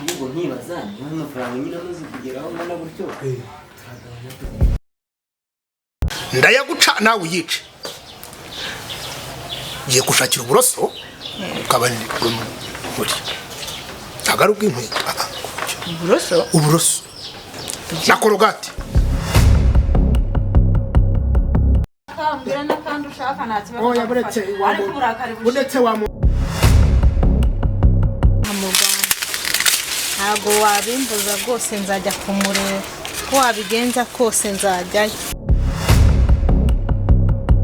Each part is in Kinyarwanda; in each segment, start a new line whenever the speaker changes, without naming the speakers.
ahubwo nkibaza niba amafaranga nyine amaze kugeraho mbona gutyo
ndayaguca nawe uyice ngiye gushakira uburoso ukabani muri agaruka inkweto uburoso na korogate oya buretse wa mu
ntabwo wabimbuza rwose nzajya kumureba ko wabigenza kose nzajyayo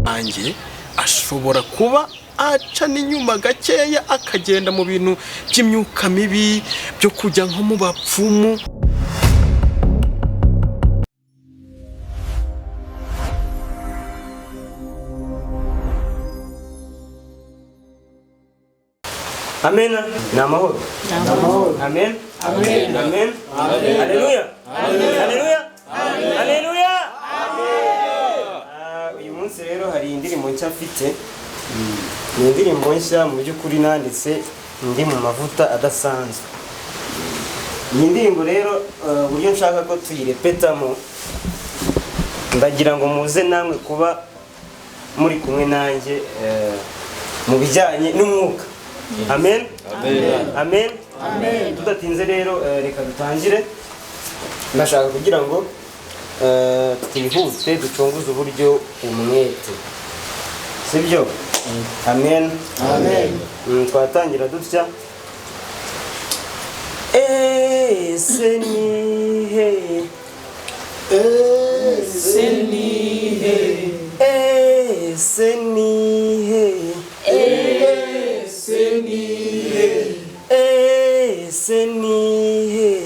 ange ashobora kuba aca n'inyuma gakeya akagenda mu bintu by'imyuka mibi byo kujya nko mu bapfumu.
Amen. Namahoro. Amen. Amen. Amen. Haleluya. Haleluya. Haleluya. Uyu munsi rero hari indirimbo nshya mfite. Ni indirimbo nshya mu by'ukuri nanditse ndi mu mavuta adasanzwe. Iyi ndirimbo rero buryo nshaka ko tuyirepetamo ndagira ngo muze namwe kuba muri kumwe nanjye mu bijyanye n'umwuka. Amen. Amen. Amen. Tudatinze rero reka dutangire. Ndashaka kugira ngo twihute duconguze uburyo umwete. Sibyo? Amen. Amen. Twatangira dutya. Senihe. Senihe. Senihe.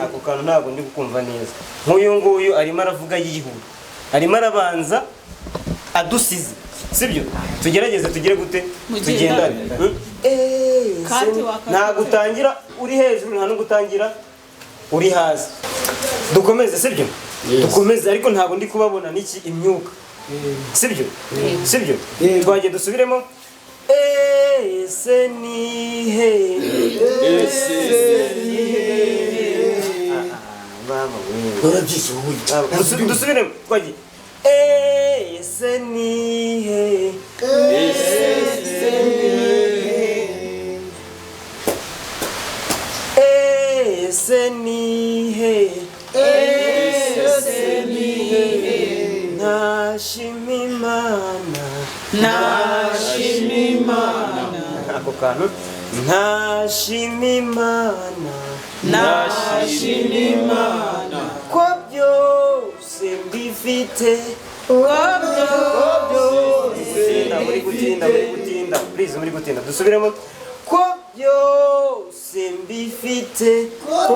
Ako kantu ntabwo ndi kukumva neza. Nk'uyu nguyu arimo aravuga yihuta, arimo arabanza adusize, sibyo? Tugerageze tugire gute tugendane. Ntabwo utangira uri hejuru, nta n'ugutangira uri hasi. Dukomeze, sibyo? Dukomeze, ariko ntabwo ndi kubabona n'iki imyuka. Sibyo? Sibyo? Twagiye dusubiremo. Senihe. Mama wewe. Dusubiremo. Twagiye. Senihe. Senihe. Nashimimana. Ako kantu. Nashimimana. Ko byose mbifite. Muri gutinda. Please muri gutinda. Dusubiremo. Ko byose mbifite. Ko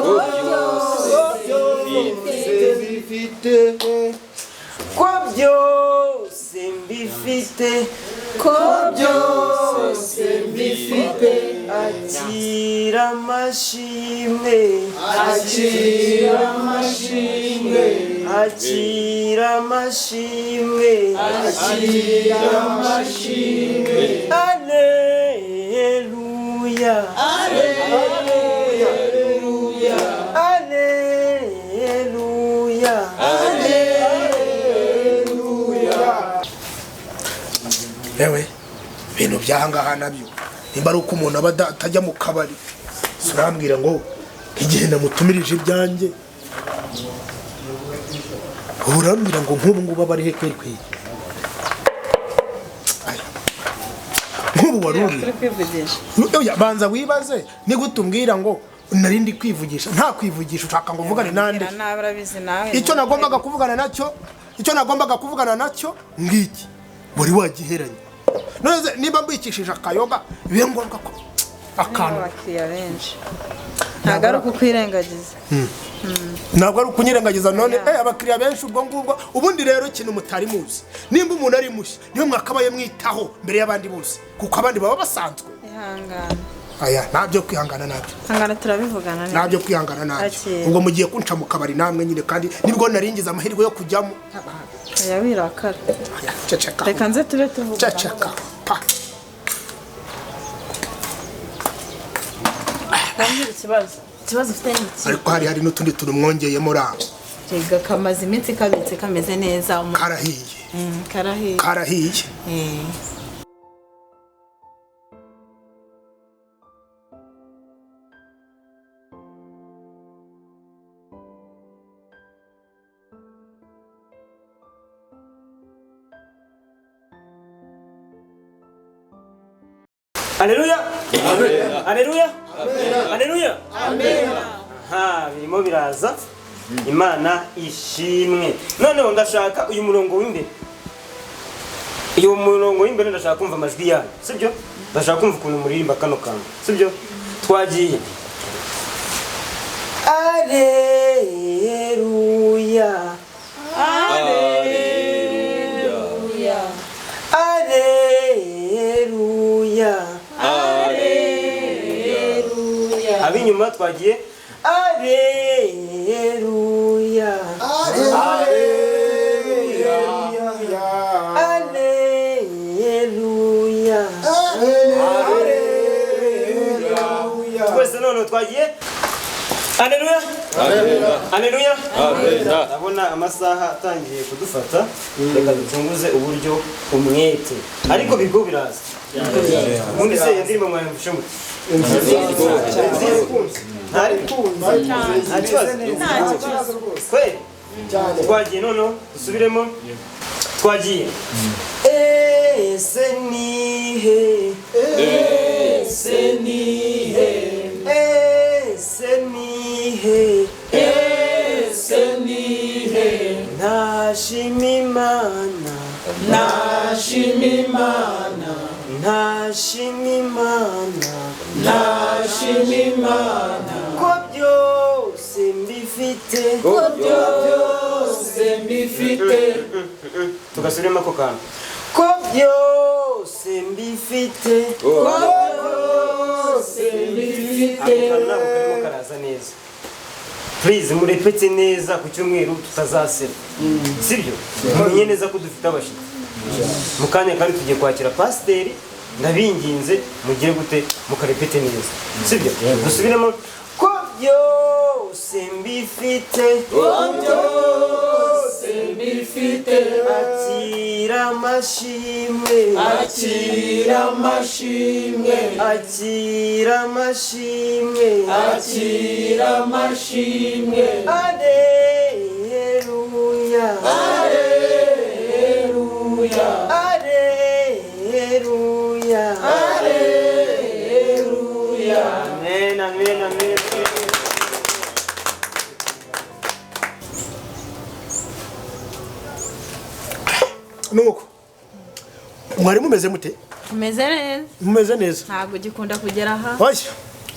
byose mbifite. Akira amashimwe. Alleluia.
Ewe bintu byahangaha nabyo nimba ari uko umuntu aba atajya mu kabari surambwira ngo igihe namutumirije ibyanjye urambwira ngo nk'ubu ngubu aba ari he kweri nk'ubu waruri banza wibaze ni gute umbwira ngo narindi kwivugisha nta kwivugisha ushaka ngo uvugane nande icyo nagombaga kuvugana nacyo ngiki buri wagiheranye none niba mbikishije akayoga bibe ngombwa ko akantu
abakiriya benshi ntabwo ari ukukwirengagiza
ntabwo ari ukunyirengagiza none abakiriya benshi ubwo ngubwo ubundi rero ikintu mutari muzi nimba umuntu ari mushya niyo mwakabaye mwitaho mbere y'abandi bose kuko abandi baba basanzwe
ihangana
aya ntabyo kwihangana nabyo
hangana turabivugana neza
ntabyo kwihangana nabyo ubwo mugiye kunca mu kabari namwe nyine kandi nibwo naringiza amahirwe yo kujyamo
aya wirakara
ceceka
reka nze tube tuvuga
ceceka pa
Wambwira ikibazo ufite ni iki?
ariko hari n'utundi tuntu mwongeyemo raho.
Jega kamaze iminsi kabitse kameze neza.
Karahiye.
Karahiye.
Haleluya. Haleluya. Haleluya. Amen. Birimo biraza. Imana ishimwe. Noneho ndashaka uyu murongo w'imbere. Uyu murongo w'imbere ndashaka kumva amajwi yayo. Sibyo? Ndashaka kumva ukuntu muririmba kano kantu. Sibyo? Twagiye. Haleluya. Haleluya. Haleluya. Haleluya. Abinyuma twagiye. Haleluya. Haleluya. Haleluya. Haleluya. Twese none twagiye. Haleluya. Haleluya. Haleluya. Ndabona amasaha atangiye kudufata. Reka dutunguze uburyo umwete. Ariko bigo biraza. Ubundi se yandirimba mwayumvishe mute? Twagiye noneho dusubiremo. Twagiye. Ese nihe. Ese nihe. Ese nihe. Ese nihe. Ntashima Imana. Ntashima Imana. Ntashima Imana. Ntashima Imana. Ko byose mbifite. Ko byose mbifite. Tugasubiremo ako kantu. Ko byose mbifite. Ko byose mbifite. Akantu nako karimo karaza neza. Please murepete neza ku cyumweru tutazasera. Sibyo? Mumenye neza ko dufite abashitsi. Mukanya kandi tugiye kwakira pasiteri. Ndabinginze mugire gute mukarepete neza. Sibyo? Dusubiremo. Ko byose mbifite. Ko byose mbifite. Akira amashimwe. Akira amashimwe. Akira amashimwe. Akira amashimwe. Haleluya. Haleluya. Haleluya. Haleluya. Amen, amen, amen.
Nuko mwari mumeze mute?
Umeze neza.
Mumeze neza.
Ntabwo gikunda kugera aha.
Oya,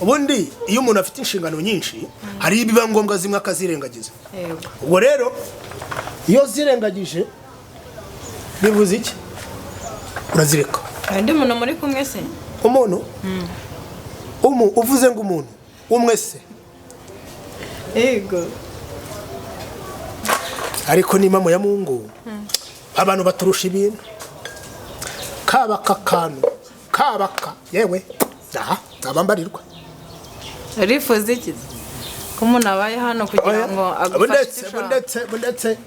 ubundi iyo umuntu afite inshingano nyinshi hari ibiba ngombwa zimwe akazirengagiza.
Yego.
Ubwo rero iyo zirengagije bivuze iki? Urazireka.
Ndi muntu muri kumwe se?
Umuntu? Uvuze ngo umuntu umwe se?
Yego.
Ariko ni mama ya Mungu. Abantu baturusha ibintu. Kabaka kantu. Kabaka yewe. Abambarirwa.
Urifuza iki? Ko umuntu abaye hano kugira ngo agufashe.
Bundetse.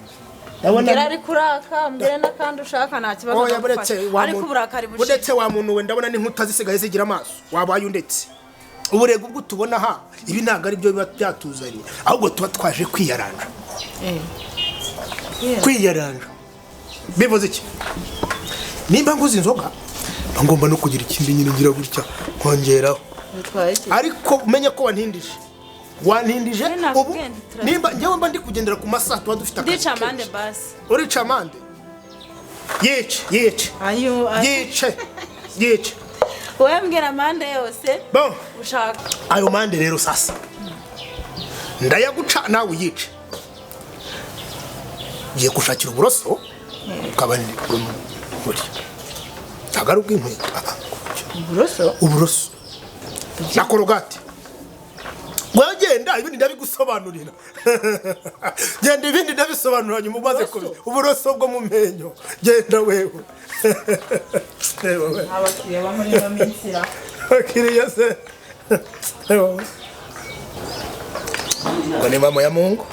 Mbwira ari kuraka, mbwira n'akandi ushaka nta kibazo. Ariko uburakari bushira.
Bundetse wa muntu we ndabona n'inkuta zisigaye zigira amaso. Wabaye undetse. Uburego ubwo tubona ha ibi ntago ari byo biba byatuzanye. Ahubwo tuba twaje kwiyaranja. Kwiyaranja. Bivuze iki? Nimba nguze inzoga ngomba no kugira ikindi nyine ngira gutya kongeraho. Ariko umenye ko wantindije. Wantindije ubu nimba njyewe mba ndi kugendera ku masaha tuba dufite akazi.
Ndica amande basi.
Urica amande? Yice.
Ayo.
Yice.
Wowe mbwira amande yose.
Bon.
Ushaka.
Ayo mande rero sasa. Ndayaguca nawe yice. Giye gushakira uburoso ukabandi muri. Tagaruka inkweto. Uburoso. Na korogate. Wagenda ibindi ndabigusobanurira. Genda ibindi ndabisobanura nyuma umaze ko uburoso bwo mu menyo. Genda wewe.
Abakiriya bamuri no minsira.
Bakiriya se. ngo ni mama ya Mungu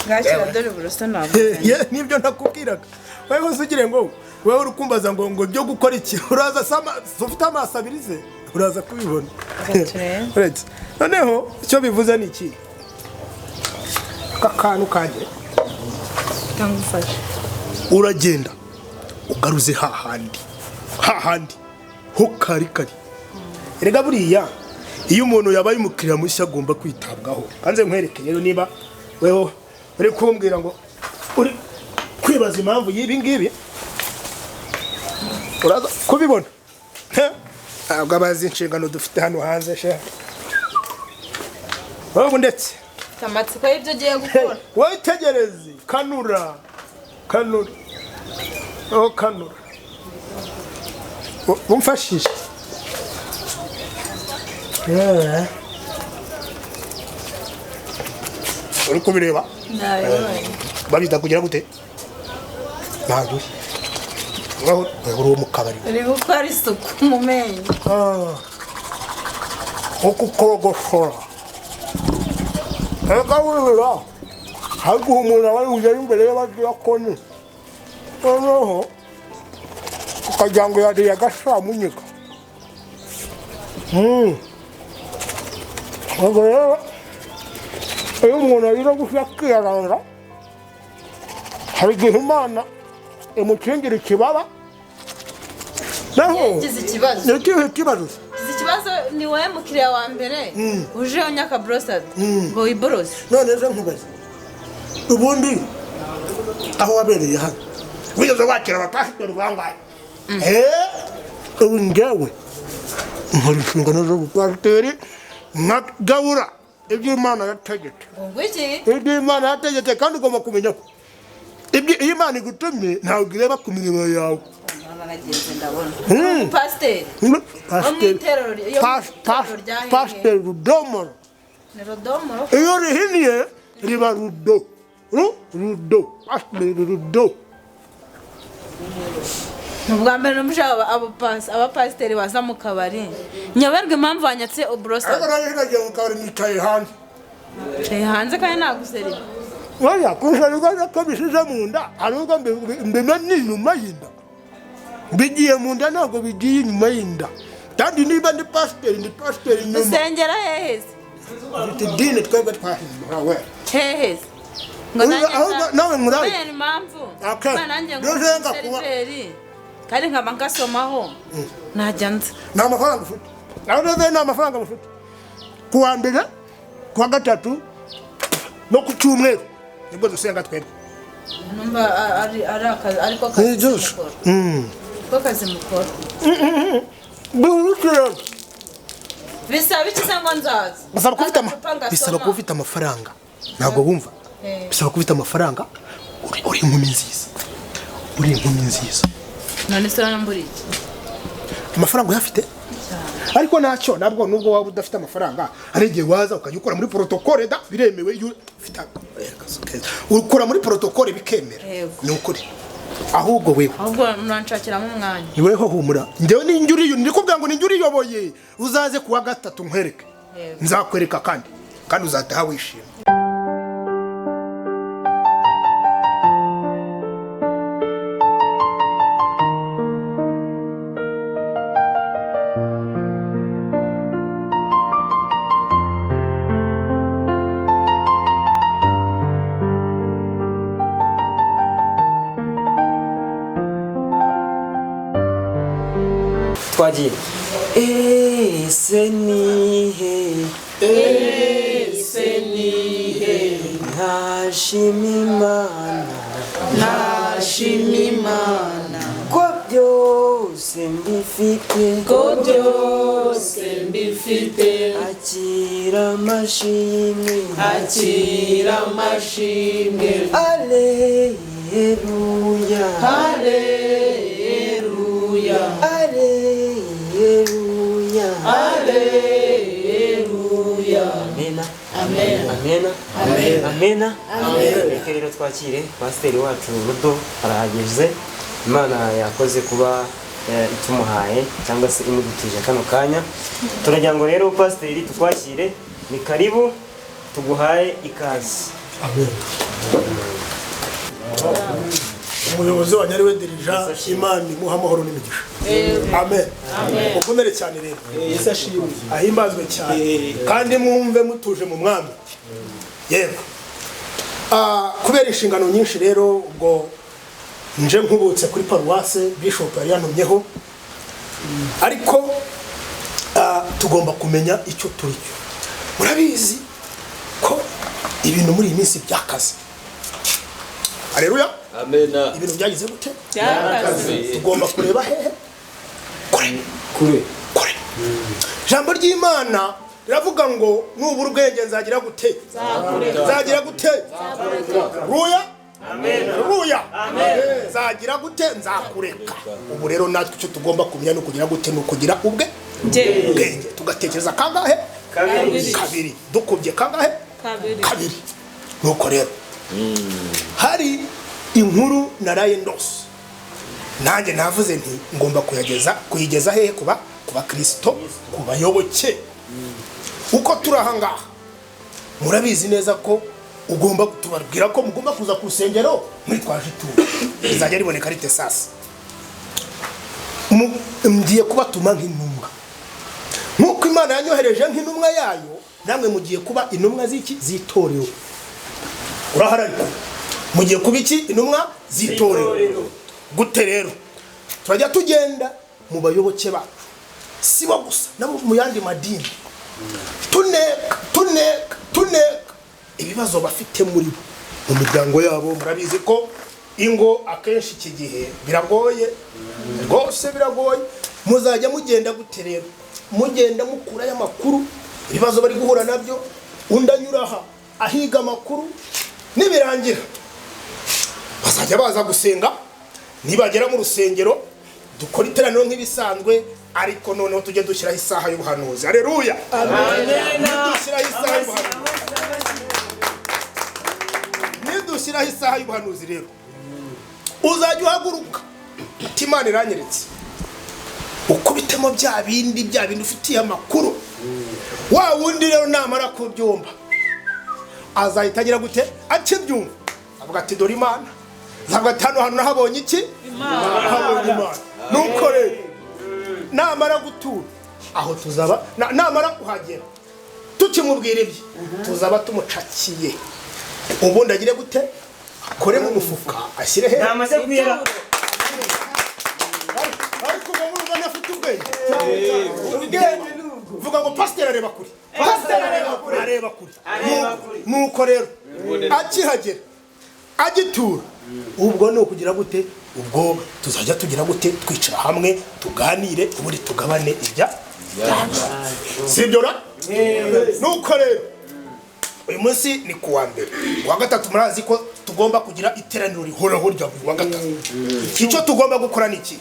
ngakira dore buroso ntabwo
nibyo nakubwiraga wewe usugire ngo wewe urukumbaza ngo byo gukora iki uraza ufite amaso abirize uraza kubibona uretse noneho icyo bivuze ni iki kakanu kanje
kangufasha
uragenda ugaruze hahandi ho kari erega buriya iyo umuntu yabaye umukiriya mushya agomba kwitabwaho kanze nkwereke rero niba wewe uri kumbwira ngo uri kwibaza impamvu y'ibi ngibi uraza kubibona ntabwo abazi inshingano dufite hano hanze she wowe ndetse
kamatsiko y'ibyo ugiye gukora
wowe tegereze kanura umfashishe uri kubireba babita kugira gute ntabwo uri mu kabari
uri gukora isuku mu menyo
uko ukogoshora reka wibira ariko umuntu aba yuje imbere y'abadiyakoni noneho ukagira ngo yariye agashamunyika ubwo rero iyo umuntu arira gushya akiyaranga hari igihe Imana imukingira ikibaba naho
yagize ikibazo
yagize ikibazo
ni wowe mukiriya wa mbere uje unyaka brosade ngo wiborose
none ejo nkubaze ubundi aho wabereye hano wigeze wakira abapasitori bangahe ubu njyewe nkora inshingano z'ubupasiteri nkagabura ibyo Imana yategetse ibyo Imana yategetse kandi ugomba kumenya ko iyo Imana igutumye ntabwo ireba ku mirimo yawe pasiteri rudomoro iyo rihiniye riba rudo pasiteri rudo
ubwa mbere n'umuje abapasiteri baza mu kabari nyoberwa impamvu wanyatse uburoso
ariko nawe hinagiye mu kabari nicaye hanze
hanze kandi naguseriye
oya kunsharika ko bisize mu nda ariko mbimenya inyuma y'inda bigiye mu nda ntabwo bigiye inyuma y'inda kandi niba ndi pasiteri inyuma
usengera heheze
ufite dini twebwe twahiwe
heheze
nawe murayi
impamvu nanjye ngo seriveri kandi nkaba ngasomaho najya nza
nta mafaranga ufite nawe nta mafaranga mufite ku wa mbere ku wa gatatu no ku cyumweru nibwo dusenga twebwe
numva ari akazi ariko kazi mukora ko kazi mukora bisaba iki se ngo nzaza
bisaba kuba ufite amafaranga ntabwo wumva bisaba kuba ufite amafaranga uri inkumi nziza
none se urambura iki
amafaranga uyafite ariko ntacyo nabwo nubwo waba udafite amafaranga hari igihe waza ukajya ukora muri protokole biremewe iyo ufite ukora muri protokole bikemera ni ukuri ahubwo wewe
ahubwo nuranshakiramo umwanya
ni weho humura ndewe ni kubwira ngo ninjye uriyoboye uzaze kuwa gatatu nkwereke nzakwereka kandi uzataha wishimye
twagiye ese nihe ntashima Imana ko byose mbifite akira amashimwe aleluya amena reka twakire pasiteri wacu Rudo arahageze. Imana yakoze kuba itumuhaye cyangwa se imudutije kano kanya. Turagira ngo rero pasiteri tukwakire, ni karibu, tuguhaye ikaze.
Amen. Umuyobozi wa Nyariwe Dirija, Imana imuha amahoro n'imigisha. Amen. Ukomere cyane rero. Yesu ashimwe. Ahimbazwe cyane. Kandi mwumve mutuje mu mwami. Yego. Kubera inshingano nyinshi rero ubwo nje nkubutse kuri paruwase Bishop yari yantumyeho, ariko tugomba kumenya icyo turi cyo. Murabizi ko ibintu muri iyi minsi byakaze. Haleluya.
Amena.
Ibintu byagize gute?
Byakaze.
Tugomba kureba hehe? Kure. Jambo ry'Imana riravuga ngo nubura ubwenge nzagira gute? Nzagira gute? Ruya? Amen. Ruya? Amen. Nzagira gute? Nzakureka. Ubu rero natwe icyo tugomba kumenya no kugira gute no kugira ubwenge. Tugatekereza kangahe? Kabiri. Dukubye kangahe? Kabiri. Nuko rero hari inkuru naraye ndose, nanjye navuze nti ngomba kuyigeza hehe kuba Kristo, kubayoboke. Uko turahangaha murabizi neza ko ugomba tubabwira ko mugomba kuza ku rusengero muri twaje tu izajya riboneka rite sasa. Mgiye kubatuma nk'intumwa nkuko Imana yanyohereje nk'intumwa yayo, namwe mugiye kuba intumwa z'iki? Z'itorero. Urahararika mugiye kuba iki? Intumwa z'itorero. Gute rero turajya tugenda mu bayoboke bacu, sibo gusa nabo mu yandi madini, tuneka ibibazo bafite muri mu miryango yabo. Murabizi ko ingo akenshi iki gihe biragoye, rwose biragoye. Muzajya mugenda gute rero? Mugenda mukurayo amakuru ibibazo bari guhura nabyo, undanyuraha ahiga amakuru, nibirangira bazajya baza gusenga. Nibagera mu rusengero dukora iteraniro nk'ibisanzwe, ariko noneho tujye dushyiraho isaha y'ubuhanuzi. Haleluya. Nidushyiraho isaha y'ubuhanuzi rero uzajya uhaguruka uti Imana iranyeretse, ukubitemo bya bindi ufitiye amakuru. Wa wundi rero namara kubyumva azahita agira gute? Akibyumva avuga ati dore Imana. Ntabwo atano hano nahabonye iki? Imana. Nuko rero namara gutura aho tuzaba namara kuhagera tukimubwira ibyo tuzaba tumucakiye. Ubundi agire gute? Akore mu mufuka ashyire he?
Namaze kwira.
Ariko umuntu afite ubwenge. Vuga ngo pastor areba kuri. Areba kuri. Nuko rero akihagera agitura, ubwo no kugira gute? Ubwo tuzajya tugira gute? Twicara hamwe tuganire, ubundi tugabane ibya sibyo ra. Nuko rero uyu munsi ni kuwa mbere, wa gatatu murazi ko tugomba kugira iteraniro rihoraho rya buri wa gatatu. Icyo tugomba gukora ni iki?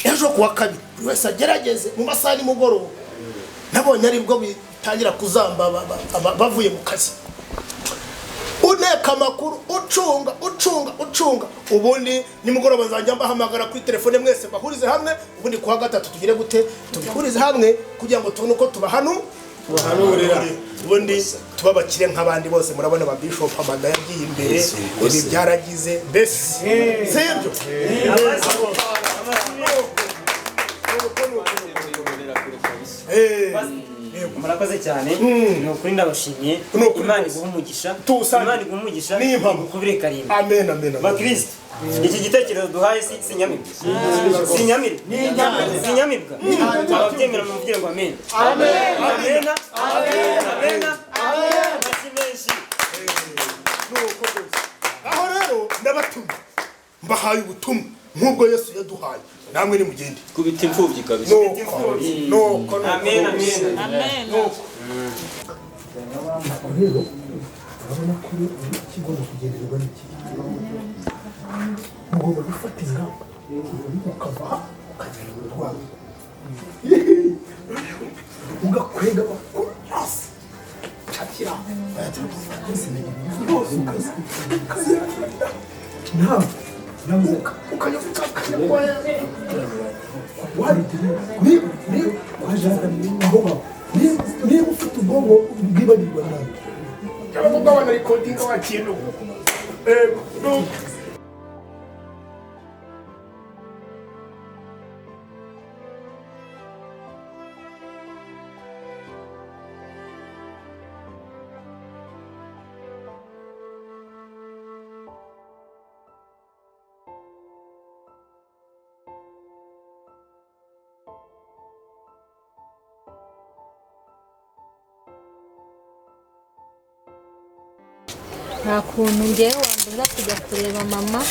Ejo kuwa kabiri buri wese agerageze mu masaha y'umugoroba, nabonye ari bwo bitangira kuzamba bavuye mu kazi. Uneka amakuru, ucunga. Ubundi nimugoroba nzajya mbahamagara kuri telefone mwese bahurize hamwe, ubundi kuwa gatatu tugire gute? Tubihurize hamwe kugira ngo tubone uko tubahanurira. Ubundi tubabakire nk'abandi bose. Murabona ba Bishop Amanda yagiye imbere, ibi byaragize mbese sibyo.
Murakoze cyane. Ni ukuri ndabashimiye. Imana iguha umugisha. Imana iguha umugisha. Kubire karindwi.
Amen.
Bakristo, iki gitekerezo duhaye si nyamibwa. Si nyamibwa. Ababyemera muvugire ngo amen. Amen.
Aho rero ndabatuma mbahaye ubutumwa nk'ubwo Yesu yaduhaye, namwe nimugende
Kubita imfubyi kabisa.
Nuko.
Amen.
Rero urabona ko kigomba kugenderwa n'iki? Mugomba gufata ingamba ukava ukagera mu rwanda ugakwega amakuru yose cakira ntabwo ukanyuka ukanyuka wari ni wajana ni ngoba ni ufite ubwonko bwibagirwa nabi cyangwa ubwana recording wa kintu no
nta kuntu ngewe wambuza kujya kureba mama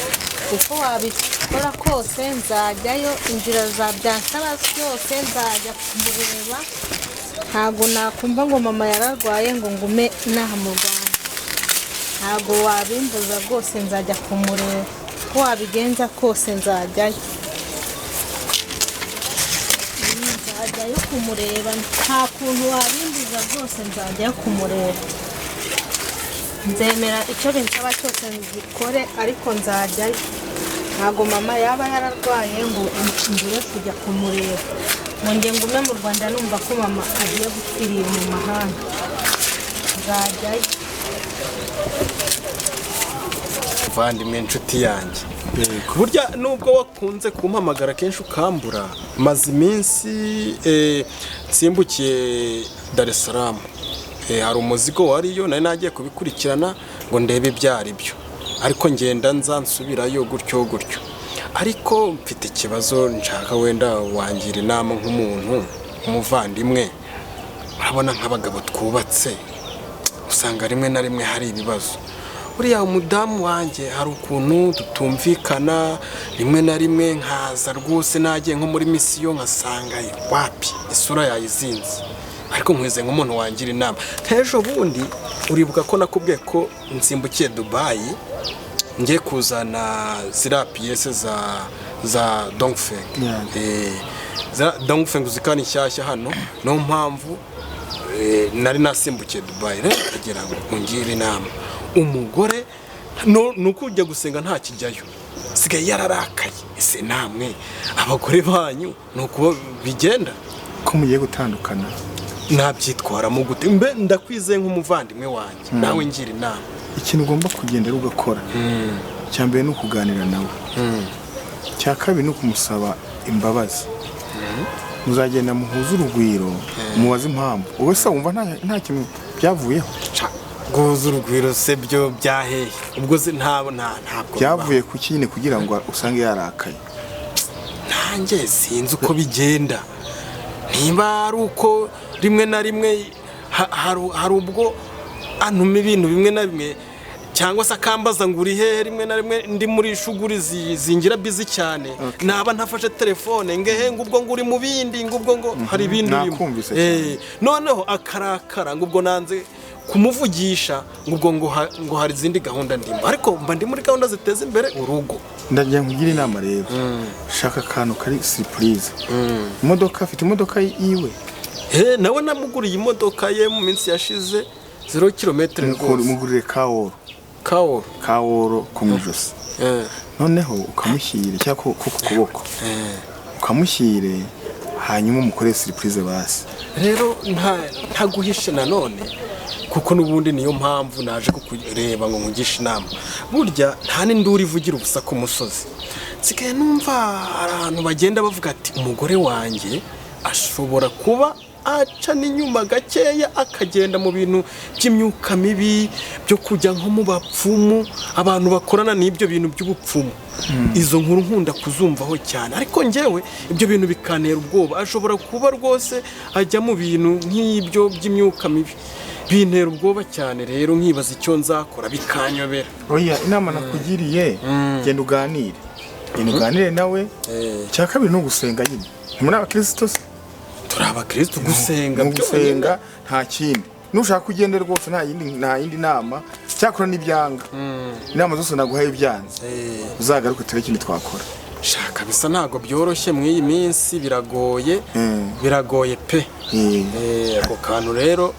uko wabikora kose nzajyayo inzira za byansaba yose nzajya kumureba ntabwo nakumva ngo mama yararwaye ngo ngume inaha mu Rwanda ntabwo wabimbuza rwose nzajya kumureba uko wabigenza kose nzajyayo kumureba nta kuntu wabimbuza rwose nzajyayo kumureba nzemera icyo binsaba cyose nzikore ariko nzajyayo ntabwo mama yaba yararwaye ngo ngiye kujya kumureba ngo njye ngume mu Rwanda numva ko mama agiye gupfirira mu mahanga nzajyayo
muvandimwe inshuti yanjye burya nubwo wakunze kumpamagara kenshi ukambura maze iminsi nsimbukiye Dar es Salaam hari umuzigo wariyo nari nagiye kubikurikirana ngo ndebe ibyo ari byo ariko ngenda nsubirayo gutyo ariko mfite ikibazo nshaka wenda wangira inama nk'umuntu umuvandimwe urabona nk'abagabo twubatse usanga rimwe na rimwe hari ibibazo buriya umudamu wanjye hari ukuntu tutumvikana rimwe na rimwe nkaza rwose nagiye nko muri misiyo nkasanga wapi isura yayizinze ariko nkwize nk'umuntu wangira inama nk'ejo bundi uribuka ko nakubwiye ko nsimbukiye Dubai ngiye kuzana ziriya piyese za Dongfeng Dongfeng zikana inshyashya hano niyo mpamvu nari nasimbukiye Dubai rero kugira ngo ungire inama umugore nuko ujya gusenga nta kijyayo sigaye yararakaye ese namwe abagore banyu nuko bigenda
ko mugiye gutandukana
nabyitwaramo gute mbe ndakwizeye nk'umuvandimwe wanjye nawe ngira inama
ikintu ugomba kugendera ugakora cyambere no kuganira nawe cya kabiri no kumusaba imbabazi muzagenda muhuza urugwiro mubaze impamvu wowe se wumva nta kintu byavuyeho
guhuza urugwiro se byo byaheye ubwo se ntabwo
byavuye ku kintu kugira ngo usange yarakaye
nanjye sinzi uko bigenda niba ari uko rimwe na rimwe hari ubwo antuma ibintu bimwe na bimwe cyangwa se akambaza ngo uri hehe rimwe na rimwe ndi muri shuguri zingira bizi cyane naba ntafashe telefone ngehe ngubwo ngo uri mu bindi ngubwo ngo hari ibindi noneho akarakara ngubwo nanze kumuvugisha ngubwo ngo hari izindi gahunda ndimo ariko mba ndi muri gahunda ziteza imbere urugo
ndagira nkugira inama rero shaka akantu kari surprise imodoka afite imodoka yiwe
nawe namuguriye imodoka ye mu minsi yashize 0 km
mugurire kaworo ku mujosi noneho ukamushyire cyangwa ku kuboko ukamushyire hanyuma umukore surprise basi
rero ntaguhishe nanone kuko nubundi niyo mpamvu naje kukureba ngo nkugishe inama burya nta n'induri ivugira ubusa ku musozi nsigaye numva abantu bagenda bavuga ati umugore wanjye ashobora kuba aca n'inyuma gakeya akagenda mu bintu by'imyuka mibi byo kujya nko mu bapfumu abantu bakorana n'ibyo bintu by'ubupfumu izo nkuru nkunda kuzumvaho cyane ariko njyewe ibyo bintu bikanera ubwoba ashobora kuba rwose ajya mu bintu nk'ibyo by'imyuka mibi bintera ubwoba cyane rero nkibaza icyo nzakora bikanyobera
oya inama nakugiriye genda uganire nawe cya kabiri no gusenga nyine muri abakristo
turi abakristo gusenga
nta kindi nushaka kugenda rwose nta yindi nama cyakora n'ibyanga inama zose naguhaye ibyanze uzagaruke turebe ikindi twakora
shaka bisa ntago byoroshye mu iyi minsi biragoye pe ako kantu rero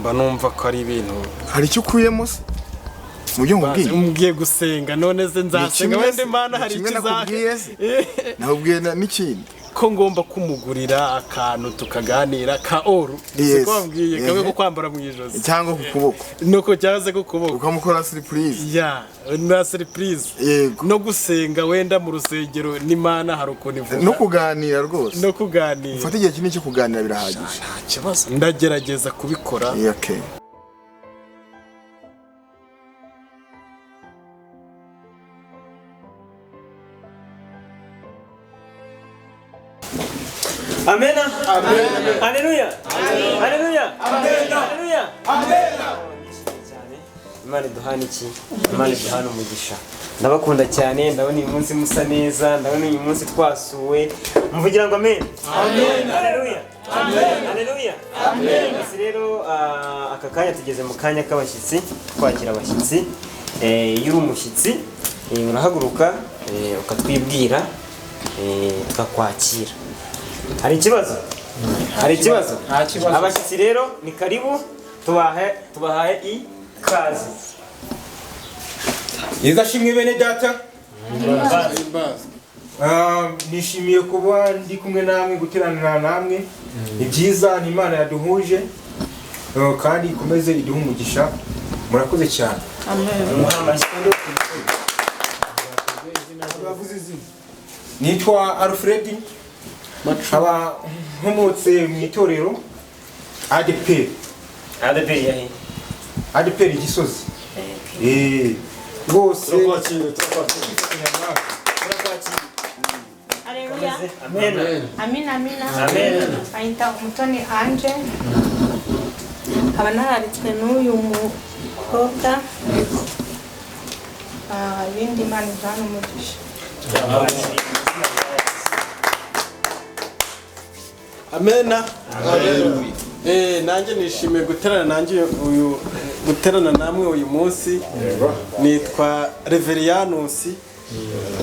mba numva ko ari ibintu
hari icyo ukuyemo se mu byo nkubwiye
Umbwiye gusenga none se nzasenga wende Imana hari
kimwe
ikizaje
nakubwiye se nakubwiye n'ikindi
ko ngomba kumugurira akantu tukaganira ka oru siko wambwiye kamwe ko kwambara mu ijosi
cyangwa ku kuboko
nuko cyaze ku kuboko
ukamukora surprise
ya na surprise
yego
no gusenga wenda mu rusengero n'Imana hari ukuntu ivuga
no kuganira rwose
no kuganira
ufata igihe kinini cyo kuganira birahagije
nta kibazo ndagerageza kubikora
okay
Amena. Haleluya. Haleluya. Haleluya. Imana iduhana iki? Imana iduhana umugisha. Ndabakunda cyane, ndabona uyu munsi musa neza, ndabona uyu munsi twasuwe. Muvugira ngo amen. Amen. Haleluya. Amen. Haleluya. Amen. Basi rero aka kanya tugeze mu kanya k'abashyitsi, kwakira abashyitsi. Iyo uri umushyitsi, urahaguruka ukatwibwira tukakwakira. Hari ikibazo? Hari ikibazo? Abashyitsi rero ni karibu tubahaye ikaze.
Yezashimwe bene data. Nishimiye kuba ndi kumwe namwe guteranira namwe. Ni byiza ni Imana yaduhuje. Kandi ikomeze iduhe umugisha. Murakoze cyane.
Amen.
Nitwa Alfred. Aba nkomotse mu itorero ADP.
ADP yahe.
ADP Gisozi. Bose
Haleluya.
Amen.
Amina amina.
Amen.
Ayita Umutoni Anje. Aba nararitswe n'uyu mukobwa. Ibindi Imana ijana umugisha.
Amena. Nanjye nishimiye guterana namwe uyu munsi. Nitwa Reverianus.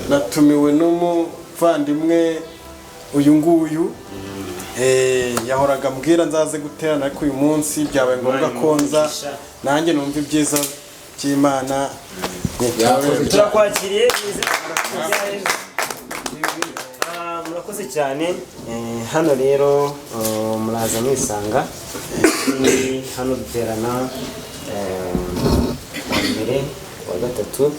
Natumiwe n'umuvandimwe uyu nguyu. Yahoraga mbwira nzaze guterana ariko uyu munsi byabaye ngombwa ko nza. Nanjye numva ibyiza by'Imana.
Turakwakiriye murakoze cyane. Hano rero muraza mwisanga. Hano duterana wa mbere wa gatatu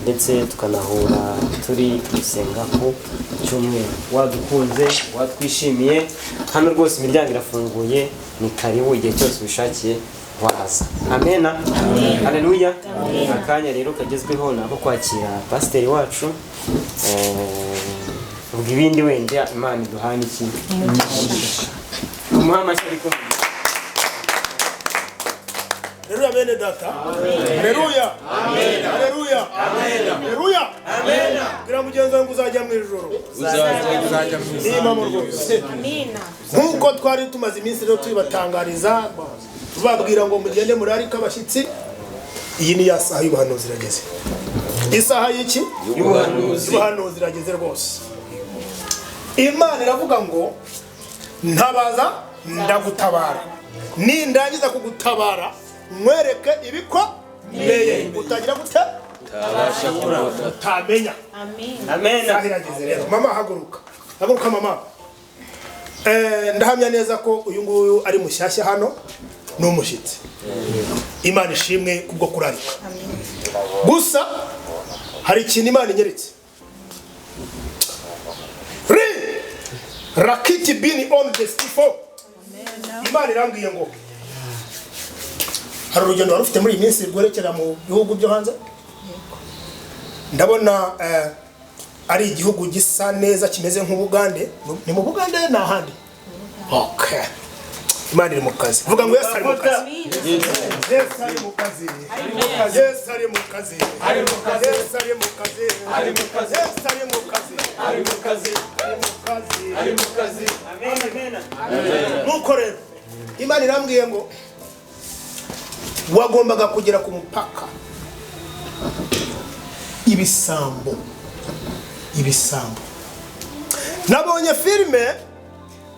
ndetse tukanahura turi gusenga ku cyumweru. Wadukunze watwishimiye hano rwose imiryango irafunguye, ni karibu igihe cyose ubishakiye waza. Amena. Haleluya. Akanya rero kagezweho nako kwakira pasiteri wacu. Ubwo ibindi wenda Imana iduhana iki? Umuhamashyi ariko
Haleluya bene data. Haleluya. Amen. Haleluya. Amen. Haleluya. Amen. Gira mugenzi wangu uzajya mu ijoro.
uzajya mu
Imamo rwose.
Amina.
Nkuko twari tumaze iminsi rero tubibatangariza tubabwira ngo mugende murarika abashyitsi. Iyi ni ya saha y'ubuhanuzi irageze. Isaha y'iki? Y'ubuhanuzi irageze rwose. Imana iravuga ngo ntabaza ndagutabara. Nindangiza kugutabara mwereke ibiko neye utagira gute tabasha kurota utamenya.
Amen.
Saha irageze rero. Mama haguruka. Haguruka mama. Ndahamya neza ko uyu nguyu ari mushyashya hano n'umushyitsi. Imana ishimwe kubwo kurarika. Gusa hari ikintu Imana inyeretse. Rakiti bini on the stifo. Imana irambwiye ngo hari urugendo wari ufite muri iyi minsi rwerekera mu bihugu byo hanze. Ndabona ari igihugu gisa neza kimeze nk'Ubugande. Ni mu Bugande n'ahandi. Okay. Imana iri mu kazi. Vuga ngo Yesu ari mu kazi. Yesu ari mu kazi. Yesu ari mu kazi. Yesu ari mu kazi. Yesu ari mu kazi. Ari mu kazi. Amen. Nuko rero Imana irambwiye ngo wagombaga kugera ku mupaka. Ibisambo. Nabonye filime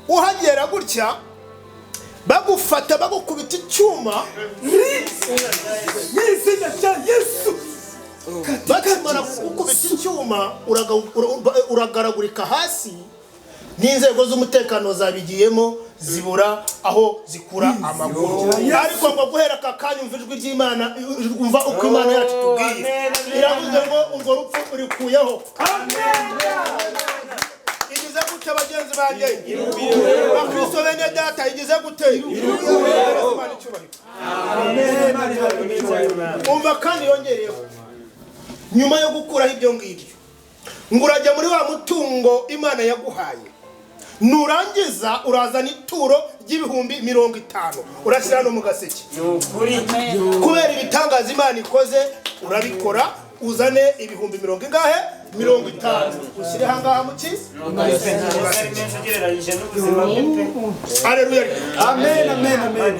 uhagera gutya bagufata bagukubita icyuma n'izina rya Yesu bakimara gukubita icyuma uragaragurika hasi n'inzego z'umutekano zabigiyemo zibura aho zikura amaguru ariko ngo guhera aka kanya umva ijwi ry'Imana umva uko Imana yacu tubwiye iravuze ngo urwo rupfu urikuyeho igize gute bagenzi banjye bakristo bene data igize gute umva kandi yongereyeho nyuma yo gukuraho ibyo ngibyo ngo urajya muri wa mutungo Imana yaguhaye nurangiza urazana ituro ry'ibihumbi 50 urashyira no mu gaseke kubera ibitangaza Imana ikoze urabikora uzane ibihumbi 50 ushyire hangaha mu kisi Haleluya amen amen amen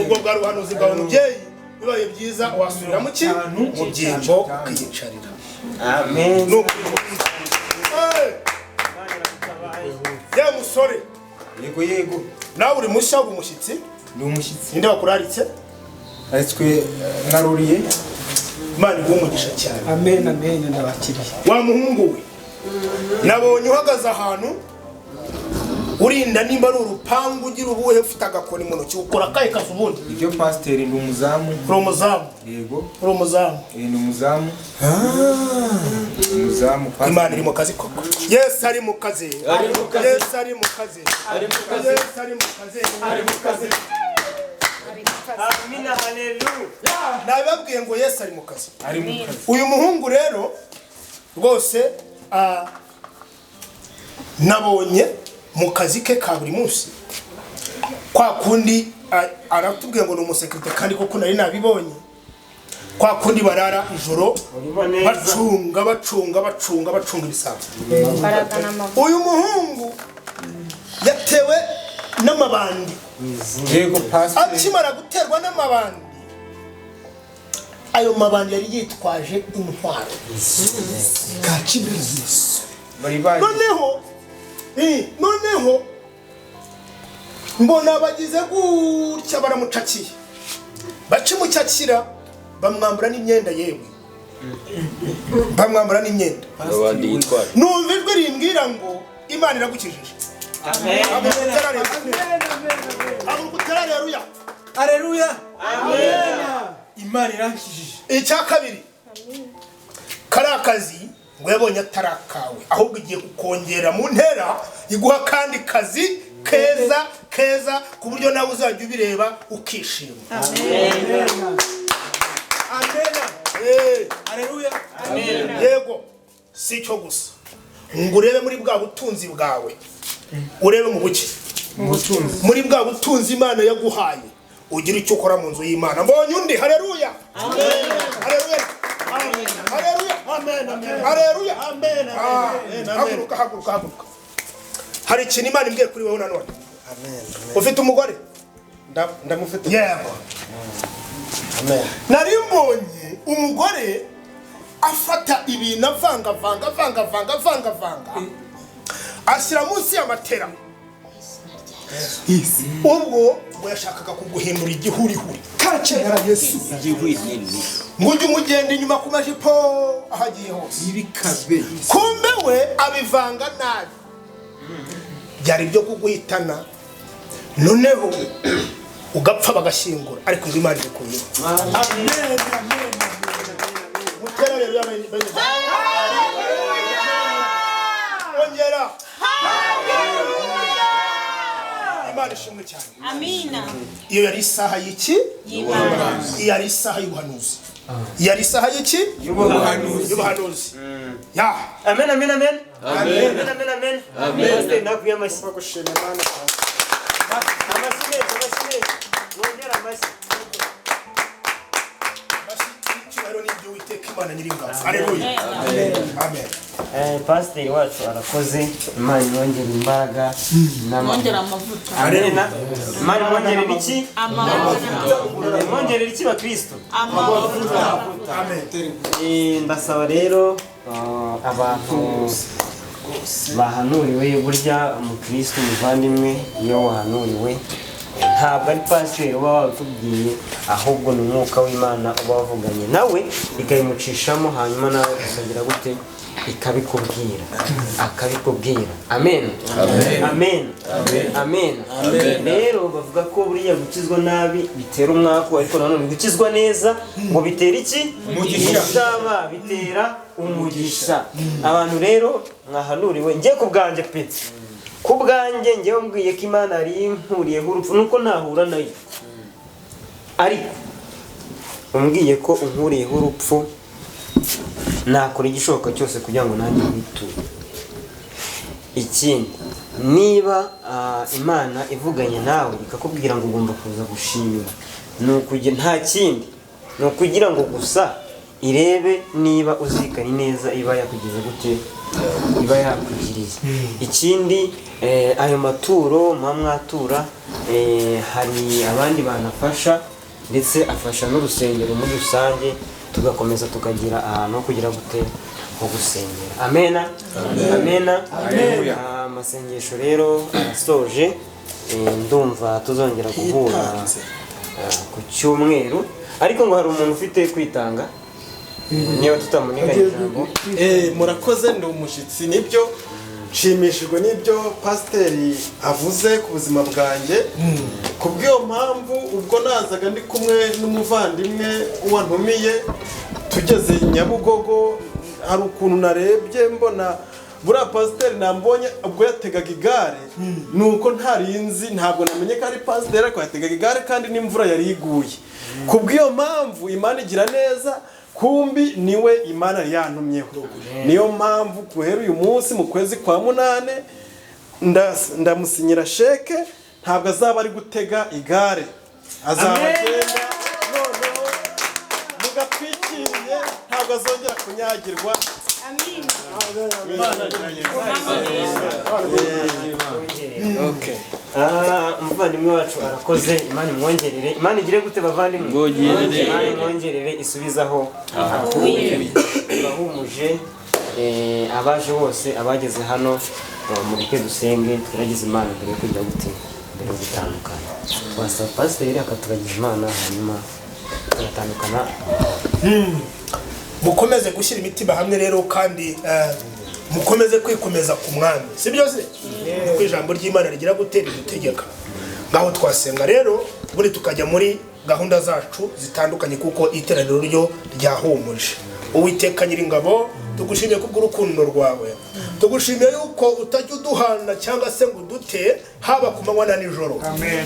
ubwo bwa ruhanuzi bwawe mubyeyi bibaye byiza wasubira mu ki mu byimbo ukiyicarira amen ya musore
yego
nawe uri mushya umushyitsi
ni umushyitsi
ninde wakuraritse
aritswe naruriye
Imana igumugisha cyane
amen amen ndabakiriye
wa muhungu we nabonye uhagaze ahantu urinda nimba ari urupangu ugira ubuhe ufite agakoni mu ntoki ukora kahe kazi ubundi
ibyo pasiteri ni umuzamu
yego uri umuzamu
ni umuzamu umuzamu
Imana iri mu kazi koko Yesu ari mu kazi Yesu ari mu kazi Yesu ari mu kazi amina haleluya nababwiye ngo Yesu ari mu kazi uyu muhungu rero rwose nabonye mu kazi ke ka buri munsi kwa kundi aratubwiye ngo ni umusekirite kandi koko nari nabibonye kwa kundi barara ijoro bacunga ibisambo uyu muhungu yatewe n'amabandi
yego pasiteri
akimara guterwa n'amabandi ayo mabandi yari yitwaje intwaro noneho mbona bagize gutya baramucakiye bacimucakira bamwambura n'imyenda yewe bamwambura n'imyenda numva ijwi rimbwira ngo Imana iragukijije amen
Haleluya amen Imana irankijije
icya kabiri karakazi ngo yabonye atarakawe ahubwo igiye kukongera mu ntera iguha kandi kazi keza ku buryo nawe uzajya ubireba ukishima amen haleluya yego si cyo gusa ngo urebe muri bwa butunzi bwawe urebe mu buki muri bwa butunzi Imana yaguhaye ugira icyo ukora mu nzu y'Imana mbonye undi haleluya haleluya haleluya haguruka hari ikintu Imana imbwiye kuri wowe nanone ufite umugore
ndamufite
yego nari mbonye umugore afata ibintu avanga ashyira munsi y'amatera ubwo ngo yashakaga kuguhindura igihurihuri
kacera Yesu
ngo ujye umugenda inyuma ku majipo ahagiye hose
ibikazwe
kumbe we abivanga nabi byari byo kuguhitana noneho ugapfa bagashyingura ariko ngo Imana ikuyeho amen mutera rero ongera Imana ishimwe cyane amina iyo yari isaha y'iki yari isaha y'ubuhanuzi yari isaha y'iki y'ubuhanuzi ya
amen nakuye amashyi bagushima Imana amashyi wongera amashyi
icyubahiro n'ibyo Uwiteka Imana Nyiringabo haleluya amen
pasiteri wacu arakoze Imana yongera imbaraga
Mwongera amavuta.
Imana mwongera iki
Amavuta.
mwongera iki bakristo
Amavuta.
ndasaba rero abantu bahanuriwe burya umukristo umuvandimwe iyo wahanuriwe ntabwo ari pasiteri uba wabitubwiye, ahubwo ni umwuka w'Imana uba wavuganye nawe ikabimucishamo, hanyuma nawe ukagira gute ikabikubwira, akabikubwira. Amen, amen, amen. Rero bavuga ko buriya gukizwa nabi bitera umwaku, ariko nanone gukizwa neza ngo bitera iki? Umugisha. Bitera umugisha. Abantu rero mwahanuriwe, njye ku bwanjye pe, ku bwanjye njyewe mbwiye ko Imana yari inkuriyeho urupfu, nuko nahura nayo, ariko umbwiye ko unkuriyeho urupfu nakora igishoboka cyose kugira ngo nanjye niture. Ikindi, niba Imana ivuganye nawe ikakubwira ngo ugomba kuza gushimira, nta kindi, ni ukugira ngo gusa irebe niba uzirikanye neza iba yakugeze gute, iba yakugiriye. Ikindi, ayo maturo muba mwatura, hari abandi banafasha, ndetse afasha n'urusengero muri rusange, tugakomeza tukagira ahantu ho kugira gute ho gusengera. Amena, amena. Amasengesho rero arasoje, ndumva tuzongera guhura ku cyumweru, ariko ngo hari umuntu ufite kwitanga, niba tutamuniga ijambo.
Murakoze, ndi umushyitsi, nibyo nshimishijwe n'ibyo pasiteri avuze ku buzima bwanjye. Ku bw'iyo mpamvu ubwo nazaga ndi kumwe n'umuvandimwe wantumiye, tugeze Nyabugogo, hari ukuntu narebye mbona buriya pasiteri nambonye ubwo yategaga igare, nuko ntarinzi, ntabwo namenye ko ari pasiteri, ariko yategaga igare kandi n'imvura yari iguye. Ku bw'iyo mpamvu Imana igira neza, kumbi niwe Imana yari yantumyeho. Niyo mpamvu guhera uyu munsi mu kwezi kwa 8 ndamusinyira sheke, ntabwo azaba ari gutega igare, azaba agenda noneho mugatwikiriye, ntabwo azongera kunyagirwa.
Umuvandimwe wacu arakoze, Imana imwongerere. Imana igire gute bavandimwe? Imana imwongerere, isubizaho bahumuje. Abaje bose, abageze hano, mureke dusenge, turagize Imana mbere yo kujya gute, mbere yo gutandukana. Twasaba pasiteri akaturagiza Imana, hanyuma tugatandukana.
Mukomeze gushyira imitima hamwe rero, kandi mukomeze kwikomeza ku mwami, si byo se? Kuko ijambo ry'Imana rigira gutera idutegeka. Ngaho twasenga rero, buri tukajya muri gahunda zacu zitandukanye, kuko iteraniro ryo ryahumuje. Uwiteka Nyiringabo, tugushimiye kubw'urukundo rwawe, tugushimiye yuko utajya uduhana cyangwa se ngo udute, haba ku manywa na nijoro.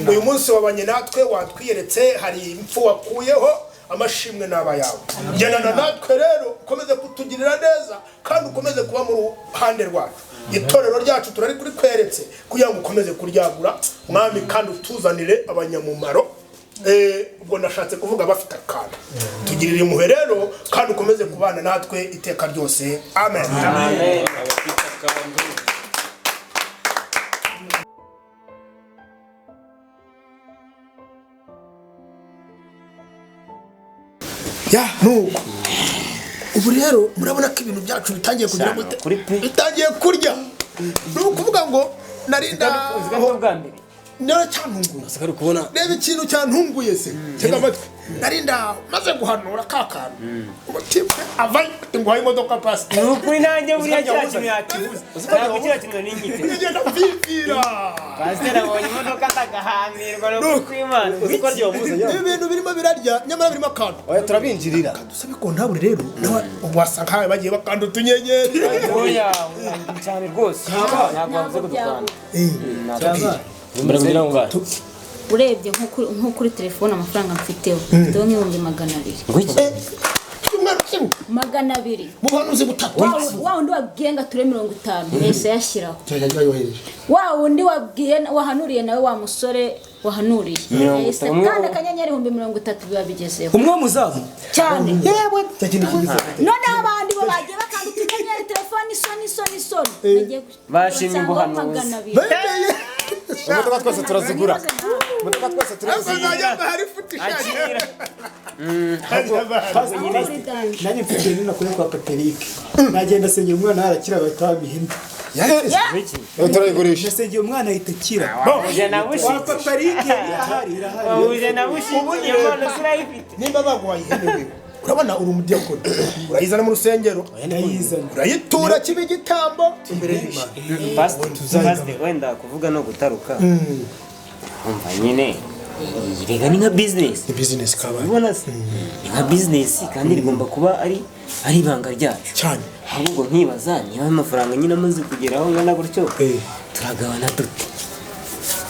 Uyu munsi wabanye natwe, watwiyeretse, hari impfu wakuyeho, amashimwe n'aba yawe. Jyanana natwe rero, ukomeze kutugirira neza, kandi ukomeze kuba mu ruhande rwacu. Itorero ryacu turari kuri kweretse, kugira ngo ukomeze kuryagura mwami, kandi utuzanire abanyamumaro. Ubwo nashatse kuvuga bafite akantu. Tugirire impuhwe rero, kandi ukomeze kubana natwe iteka ryose. Amen.
Amen.
Ya, nuko. Ubu rero murabona ko ibintu byacu bitangiye kugira gute? Bitangiye kurya. Nukuvuga ngo narinda nara cyantunguye.
Asakari kubona
Reba ikintu cyantunguye se. Tega amatwi. Narinda maze guhanura kakana. Umutima avaye ingwaye imodoka pasi.
Nukuri nanjye buriya cya kintu yakibuze. Ntabwo kiriya kintu n'ingite.
Ngenda mvipira.
Pasiteri abonye imodoka ndagahamirwa no kwimana.
uziko ryo muze yo.
Ibintu birimo birarya, nyamara birimo akantu.
Oya turabinjirira.
Dusabe ko ntabure rero. Nawe wasanga hawe bagiye bakanda utunyenyeri.
Oya, cyane rwose. Ntabwo wavuze kudukanda.
Muragira ngo ngara.
Urebye nko kuri telefone amafaranga mfiteho mfiteho nk'ibihumbi 200. Magana abiri.
Muhanuzi butatu.
Wa undi wabwiye ngo ature 50 yese yashyiraho. Wa undi wabwiye wahanuriye nawe wa musore wahanuriye. Yese kandi akanyenyeri 30 biba bigezeho.
Umwe muzamu
Cyane.
yewe cyakindi kiza.
None abandi bo bagiye bakanda utunyenyeri telefone isoni.
Bashimye ubuhanuzi.
Imodoka twese turazigura. Imodoka twese turazigura.
Nanjye mfite nina kuri kwa Patrick. Nagenda sengera umwana arakira bahita bihimba.
Biki?
turayigurisha
Nasengeye umwana ahita akira.
Uje na bushi.
Wa paparike irahari.
Uje na bushi. Iyo mpano sirayifite.
nimba baguhaye ihene wewe urabona uri umudiyakoni urayizana mu rusengero urayitura kiba igitambo imbere y'Imana.
Pastor wenda kuvuga no gutaruka. Umva nyine rega ni nka business.
ni business kabaye
Ubona se? Ni nka business kandi rigomba kuba ari ibanga ryacu.
cyane
Ahubwo nkibaza niba amafaranga nyine amaze kugera aho ngana gutyo turagabana dute.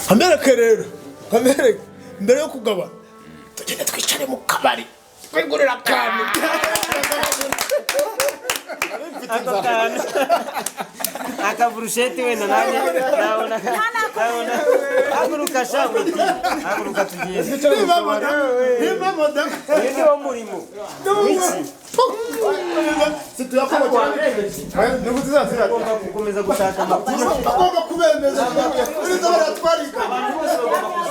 kamereke rero kamereke mbere yo kugabana tugende twicare mu kabari twigurira akantu
akaburusheti wenda nanjye nabona haguruka sha witi haguruka tugiye
nimba moda
uyu ni wo murimo
ugomba gukomeza gushaka amakuru ugomba kubemeza uri zo baratwarika
abantu bose bagomba